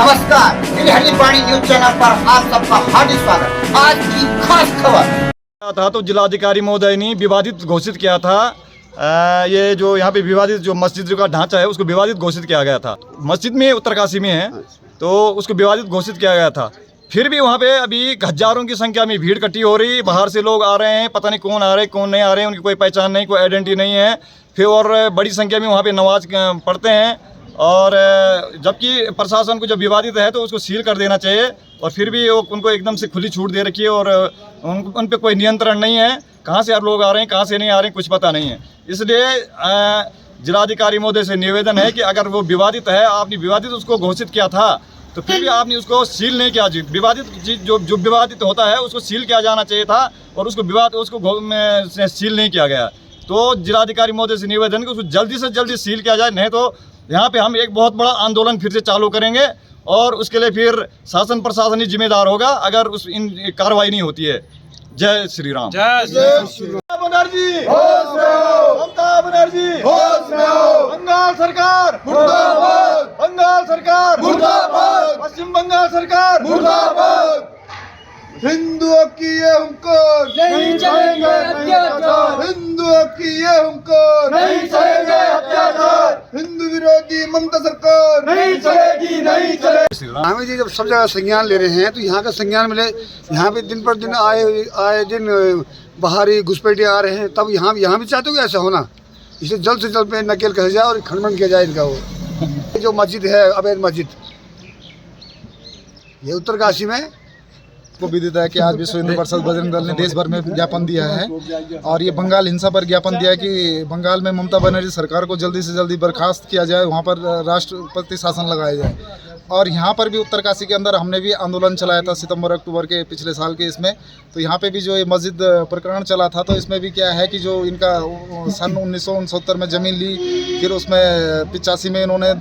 नमस्कार, दिल्ली पानी news channel पर आप सबका हार्दिक स्वागत। आज की खास खबर था तो जिलाधिकारी महोदय ने विवादित घोषित किया था। ये जो यहाँ पे विवादित जो मस्जिद का ढांचा है उसको विवादित घोषित किया गया था। मस्जिद में उत्तरकाशी में है तो उसको विवादित घोषित किया गया था। फिर भी वहाँ पे अभी हजारों की संख्या में भीड़ इकट्ठी हो रही, बाहर से लोग आ रहे हैं, पता नहीं कौन आ रहे हैं कौन नहीं आ रहे हैं, उनकी कोई पहचान नहीं, कोई आइडेंटिटी नहीं है। फिर और बड़ी संख्या में वहाँ पे नमाज पढ़ते हैं और जबकि प्रशासन को जब विवादित है तो उसको सील कर देना चाहिए। और फिर भी वो उनको एकदम से खुली छूट दे रखी है और उन पे कोई नियंत्रण नहीं है। कहाँ से लोग आ रहे हैं कहाँ से नहीं आ रहे हैं कुछ पता नहीं है। इसलिए जिलाधिकारी महोदय से निवेदन है कि अगर वो विवादित है, आपने विवादित उसको घोषित किया था तो फिर भी आपने उसको सील नहीं किया। विवादित चीज़ जो विवादित होता है उसको सील किया जाना चाहिए था और उसको सील नहीं किया गया। तो जिलाधिकारी महोदय से निवेदन है कि उसको जल्दी से जल्दी सील किया जाए, नहीं तो यहाँ पे हम एक बहुत बड़ा आंदोलन फिर से चालू करेंगे और उसके लिए फिर शासन प्रशासन ही जिम्मेदार होगा अगर इन कार्रवाई नहीं होती है। जय श्री राम। जय श्री राम। बनर्जी होश में हो, ममता बनर्जी होश में हो, बंगाल सरकार मुर्दाबाद, बंगाल सरकार मुर्दाबाद, पश्चिम बंगाल सरकार मुर्दाबाद। हिंदुओं की ये हमको नहीं चलेंगे अत्याचार, हिंदुओं की ये हमको नहीं चलेंगे अत्याचार, हिंदू विरोधी ममता सरकार नहीं चलेगी, नहीं चलेगी। स्वामी जी जब सब जगह संज्ञान ले रहे हैं तो यहाँ का संज्ञान मिले। यहाँ पे दिन पर दिन आए दिन बाहरी घुसपैठिए आ रहे हैं, तब यहाँ भी चाहते हो कि ऐसा होना। इसे जल्द से जल्द पे नकेल कसा जाए और खंडन किया जाए इनका। वो जो मस्जिद है अवैध मस्जिद, ये उत्तरकाशी में को विदित है कि आज विश्व हिंदू परिषद बजरंग दल ने देश भर में ज्ञापन दिया है और ये बंगाल हिंसा पर ज्ञापन दिया है कि बंगाल में ममता बनर्जी सरकार को जल्दी से जल्दी बर्खास्त किया जाए, वहाँ पर राष्ट्रपति शासन लगाया जाए। और यहाँ पर भी उत्तरकाशी के अंदर हमने भी आंदोलन चलाया था सितंबर अक्टूबर के पिछले साल के इसमें। तो यहाँ पे भी जो ये मस्जिद प्रकरण चला था तो इसमें भी क्या है कि जो इनका सन 1969 में ज़मीन ली, फिर उसमें 85 में इन्होंने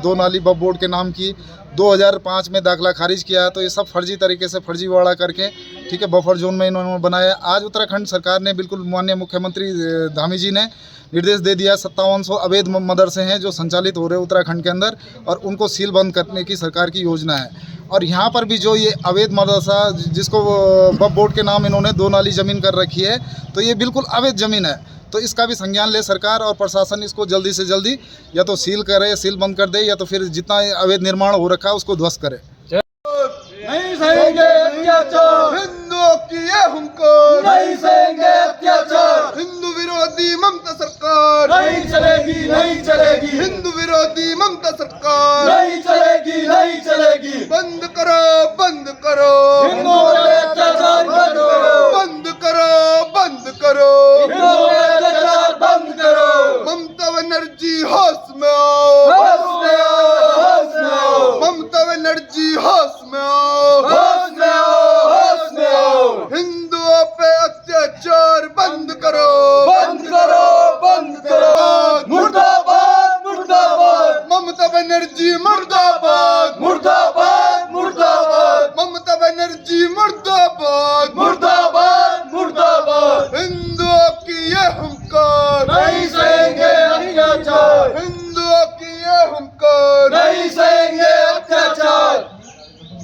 2 नाली वक्फ बोर्ड के नाम की, 2005 में दाखला खारिज किया। तो ये सब फर्जी तरीके से फर्जीवाड़ा करके ठीक है बफर जोन में इन्होंने बनाया। आज उत्तराखंड सरकार ने बिल्कुल माननीय मुख्यमंत्री धामी जी ने निर्देश दे दिया 5700 अवैध मदरसे हैं जो संचालित हो रहे हैं उत्तराखंड के अंदर और उनको सील बंद करने की सरकार की योजना है। और यहाँ पर भी जो ये अवैध मदरसा जिसको वक्फ बोर्ड के नाम इन्होंने 2 नाली ज़मीन कर रखी है तो ये बिल्कुल अवैध ज़मीन है। तो इसका भी संज्ञान ले सरकार और प्रशासन इसको जल्दी से जल्दी या तो सील करे, सील बंद कर दे या तो फिर जितना अवैध निर्माण हो रखा है उसको ध्वस्त करे। नहीं सहेंगे अत्याचार, हिंदुओं की ये हमको नहीं सहेंगे अत्याचार, हिंदू विरोधी ममता सरकार नहीं चलेगी, नहीं चलेगी, हिंदू विरोधी ममता सरकार नहीं चलेगी, नहीं चलेगी। बंद करो, बंद करो, हिंदुओं पर अत्याचार बंद करो, बंद करो, बंद करो, हिंदुओं पर अत्याचार बंद करो। ममता बनर्जी होश में आओ, होश में आओ, होश में आओ, ममता बनर्जी होश में आओ, होश में आओ, होश में आओ। हिंदुओं पे अत्याचार बंद करो, बंद करो, बंद करो। मुर्दाबाद, मुर्दाबाद, ममता बनर्जी मुर्दाबाद, मुर्दाबाद, मुर्दाबाद, ममता बनर्जी मुर्दाबाद, मुर्दाबाद, मुर्दाबाद। हिंदुओं की ये हुंकार नहीं सहेंगे अत्याचार, हिंदुओं की ये हुंकार नहीं सहेंगे अत्याचार,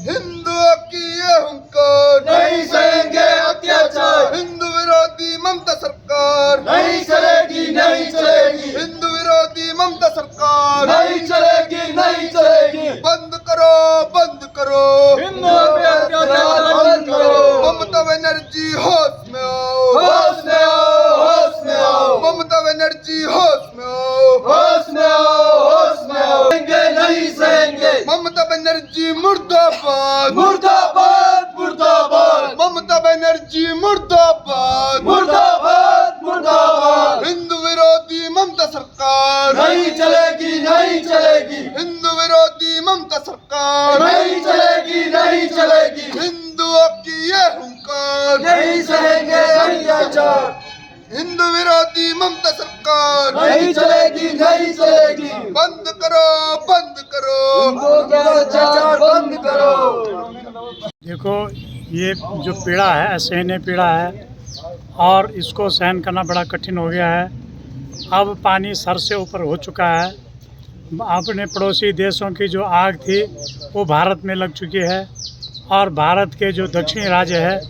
हिंदुओं की ये हुंकार नहीं सहेंगे अत्याचार। हिंदू विरोधी ममता सरकार नहीं चलेगी, नहीं चलेगी, हिंदू विरोधी ममता सरकार नहीं चलेगी, नहीं चलेगी। बंद करो, बंद करो, हिंदुओं पे अत्याचार बंद करो। ममता बनर्जी होश में आओ, होश में आओ, होश में आओ, ममता बनर्जी होश में आओ, होश में आओ, होश में आओ। सहेंगे, नहीं सहेंगे। ममता बनर्जी मुर्दाबाद, मुर्दाबाद, मुर्दाबाद, ममता बनर्जी मुर्दाबाद, मुर्दाबाद, मुर्दाबाद। हिंदू विरोधी ममता सरकार नहीं चलेगी, नहीं चलेगी, हिंदू विरोधी ममता सरकार नहीं चलेगी, नहीं चलेगी। हिंदुओं की ये हुंकार नहीं सहेंगे अत्याचार, हिंदू विरोधी ममता सरकार नहीं चलेगी, नहीं चलेगी। बंद करो, बंद करो, हिंदुओं पे अत्याचार बंद करो। देखो ये जो पीड़ा है असहनीय पीड़ा है और इसको सहन करना बड़ा कठिन हो गया है। अब पानी सर से ऊपर हो चुका है अपने पड़ोसी देशों की जो आग थी वो भारत में लग चुकी है और भारत के जो दक्षिणी राज्य है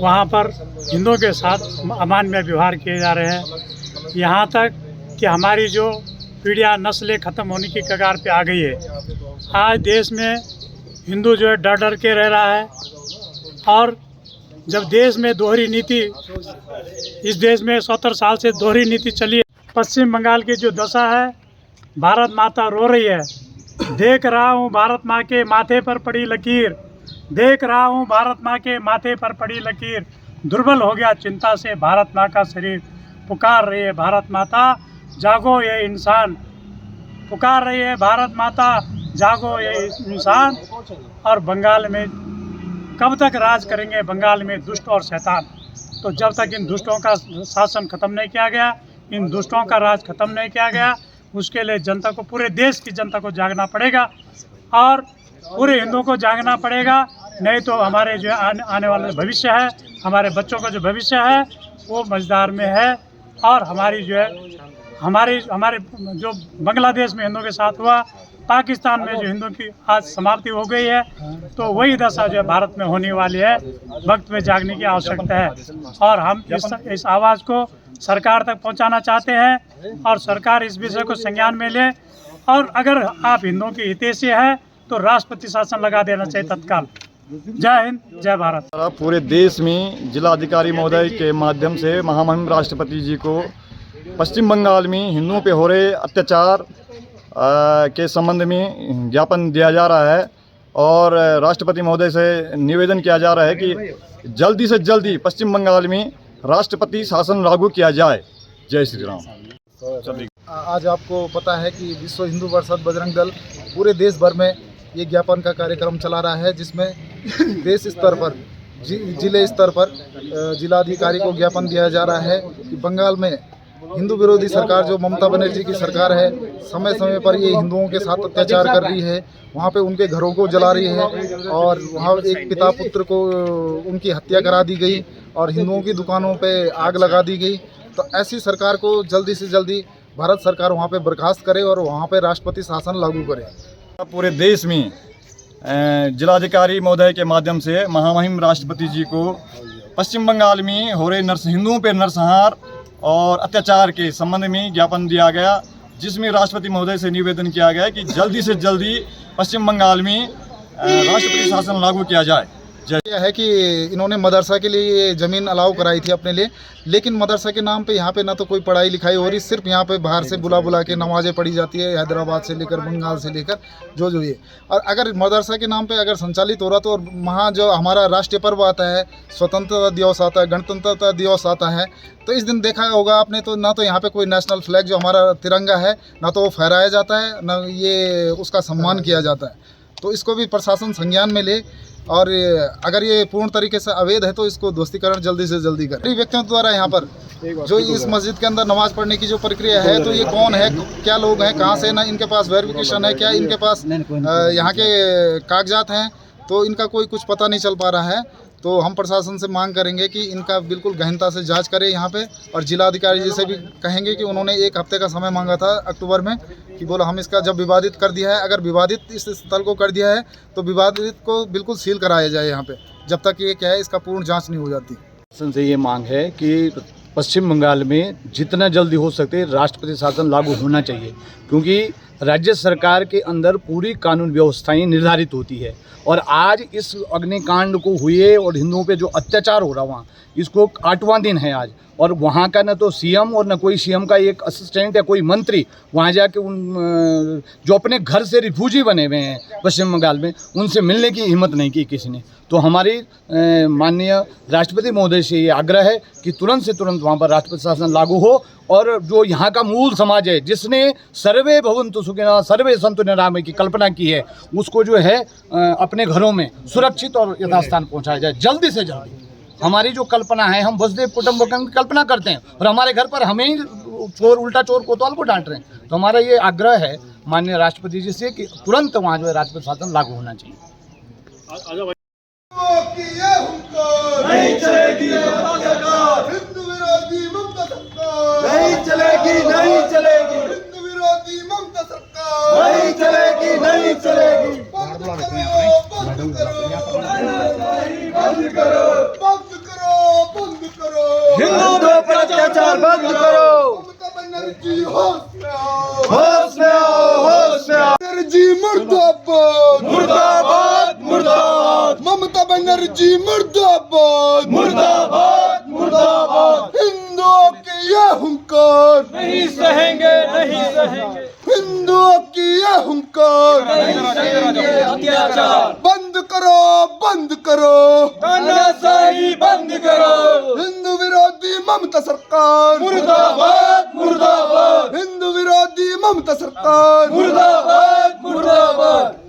वहाँ पर हिंदुओं के साथ अमानवीय व्यवहार किए जा रहे हैं। यहाँ तक कि हमारी जो पीढ़ियाँ नस्लें ख़त्म होने की कगार पे आ गई है। आज देश में हिंदू जो है डर डर के रह रहा है और जब देश में दोहरी नीति, इस देश में 70 साल से दोहरी नीति चली है। पश्चिम बंगाल की जो दशा है, भारत माता रो रही है। देख रहा हूँ भारत माँ के माथे पर पड़ी लकीर, देख रहा हूँ भारत माँ के माथे पर पड़ी लकीर, दुर्बल हो गया चिंता से भारत माँ का शरीर। पुकार रही है भारत माता जागो ये इंसान, पुकार रही है भारत माता जागो ये इंसान। और बंगाल में कब तक राज करेंगे बंगाल में दुष्ट और शैतान? तो जब तक इन दुष्टों का शासन ख़त्म नहीं किया गया, इन दुष्टों का राज ख़त्म नहीं किया गया, उसके लिए जनता को, पूरे देश की जनता को जागना पड़ेगा और पूरे हिंदुओं को जागना पड़ेगा। नहीं तो हमारे जो आने वाला भविष्य है, हमारे बच्चों का जो भविष्य है वो मझधार में है। और हमारी जो है हमारे जो बांग्लादेश में हिंदुओं के साथ हुआ, पाकिस्तान में जो हिंदुओं की आज समाप्ति हो गई है, तो वही दशा जो है भारत में होने वाली है। वक्त में जागने की आवश्यकता है और हम इस आवाज़ को सरकार तक पहुंचाना चाहते हैं और सरकार इस विषय को संज्ञान में ले। और अगर आप हिंदुओं की हितैषी है तो राष्ट्रपति शासन लगा देना चाहिए तत्काल। जय हिंद, जय भारत। पूरे देश में जिलाधिकारी महोदय के माध्यम से महामहिम राष्ट्रपति जी को पश्चिम बंगाल में हिंदुओं पे हो रहे अत्याचार के संबंध में ज्ञापन दिया जा रहा है और राष्ट्रपति महोदय से निवेदन किया जा रहा है कि जल्दी से जल्दी पश्चिम बंगाल में राष्ट्रपति शासन लागू किया जाए। जय श्री राम। आज आपको पता है कि विश्व हिंदू परिषद बजरंग दल पूरे देश भर में ये ज्ञापन का कार्यक्रम चला रहा है, जिसमें देश स्तर पर, जिले स्तर पर जिलाधिकारी को ज्ञापन दिया जा रहा है कि बंगाल में हिंदू विरोधी सरकार जो ममता बनर्जी की सरकार है, समय समय पर ये हिंदुओं के साथ अत्याचार कर रही है। वहाँ पे उनके घरों को जला रही है और वहाँ एक पिता पुत्र को उनकी हत्या करा दी गई और हिंदुओं की दुकानों पे आग लगा दी गई। तो ऐसी सरकार को जल्दी से जल्दी भारत सरकार वहाँ पे बर्खास्त करे और वहाँ पे राष्ट्रपति शासन लागू करे। पूरे देश में जिलाधिकारी महोदय के माध्यम से महामहिम राष्ट्रपति जी को पश्चिम बंगाल में हो रहे हिंदुओं पर नरसंहार और अत्याचार के संबंध में ज्ञापन दिया गया, जिसमें राष्ट्रपति महोदय से निवेदन किया गया कि जल्दी से जल्दी पश्चिम बंगाल में राष्ट्रपति शासन लागू किया जाए। यह है कि इन्होंने मदरसा के लिए ज़मीन अलाउ कराई थी अपने लिए, लेकिन मदरसा के नाम पे यहाँ पे ना तो कोई पढ़ाई लिखाई हो रही, सिर्फ यहाँ पे बाहर से बुला बुला के नमाज़ें पढ़ी जाती है, हैदराबाद से लेकर बंगाल से लेकर जो ये। और अगर मदरसा के नाम पे अगर संचालित हो रहा तो वहाँ जो हमारा राष्ट्रीय पर्व आता है, स्वतंत्रता दिवस आता है, गणतंत्रता दिवस आता है, तो इस दिन देखा होगा आपने तो ना तो यहाँ पे कोई नेशनल फ्लैग जो हमारा तिरंगा है ना तो वो फहराया जाता है, ना ये उसका सम्मान किया जाता है। तो इसको भी प्रशासन संज्ञान में ले और अगर ये पूर्ण तरीके से अवैध है तो इसको ध्वस्तीकरण जल्दी से जल्दी करें। व्यक्तियों द्वारा यहाँ पर जो इस मस्जिद के अंदर नमाज पढ़ने की जो प्रक्रिया है, तो ये कौन है, क्या लोग हैं, कहाँ से, ना इनके पास वेरिफिकेशन है, क्या इनके पास यहाँ के कागजात हैं, तो इनका कोई कुछ पता नहीं चल पा रहा है। तो हम प्रशासन से मांग करेंगे कि इनका बिल्कुल गहनता से जांच करें यहाँ पे, और जिलाधिकारी जी से भी कहेंगे कि उन्होंने 1 हफ्ते का समय मांगा था अक्टूबर में कि बोला हम इसका जब विवादित कर दिया है, अगर विवादित इस स्थल को कर दिया है तो विवादित को बिल्कुल सील कराया जाए यहाँ पे, जब तक ये क्या है इसका पूर्ण जाँच नहीं हो जाती। प्रशासन से ये मांग है कि पश्चिम बंगाल में जितना जल्दी हो सके राष्ट्रपति शासन लागू होना चाहिए, क्योंकि राज्य सरकार के अंदर पूरी कानून व्यवस्थाएं निर्धारित होती है। और आज इस अग्निकांड को हुए और हिंदुओं पे जो अत्याचार हो रहा वहाँ, इसको 8वां दिन है आज, और वहाँ का न तो सीएम और न कोई सीएम का एक असिस्टेंट या कोई मंत्री वहाँ जाके उन जो अपने घर से रिफ्यूजी बने हुए हैं पश्चिम बंगाल में, उनसे मिलने की हिम्मत नहीं की किसी ने। तो हमारी माननीय राष्ट्रपति महोदय से ये आग्रह है कि तुरंत से तुरंत वहाँ पर राष्ट्रपति शासन लागू हो, और जो यहाँ का मूल समाज है जिसने सर्वे भवन्तु सुखिनः सर्वे सन्तु निरामय की कल्पना की है, उसको जो है अपने घरों में सुरक्षित और यथास्थान पहुँचाया जाए जल्दी से जल्दी। हमारी जो कल्पना है, हम वसुधैव कुटुम्बकम की कल्पना करते हैं और हमारे घर पर हमें ही चोर, उल्टा चोर कोतवाल को डांट रहे हैं। तो हमारा ये आग्रह है माननीय राष्ट्रपति जी से कि तुरंत वहाँ जो है राष्ट्रपति शासन लागू होना चाहिए। नहीं चलेगी हिंदू विरोधी ममता सरकार, नहीं चलेगी, नहीं चलेगी हिंदू विरोधी ममता सरकार। चलेगी नहीं चलेगी बंद करो बंद करो बंद करो हिंदुओं पर अत्याचार बंद करो। ममता बनर्जी होश में आओ होश में आओ, होश में आओ। बनर्जी मुर्दाबाद मुर्दाबाद मुर्दाबाद ममता बनर्जी मुर्दाबाद मुर्दाबाद मुर्दाबाद। हिंदुओं के ये हुंकार नहीं सहेंगे, नहीं सहेंगे हिंदुओं की ये हुंकार अत्याचार। बंद करो बंद करो तानाशाही बंद करो। हिंदू विरोधी ममता सरकार मुर्दाबाद मुर्दाबाद हिंदू विरोधी ममता सरकार मुर्दाबाद मुर्दाबाद।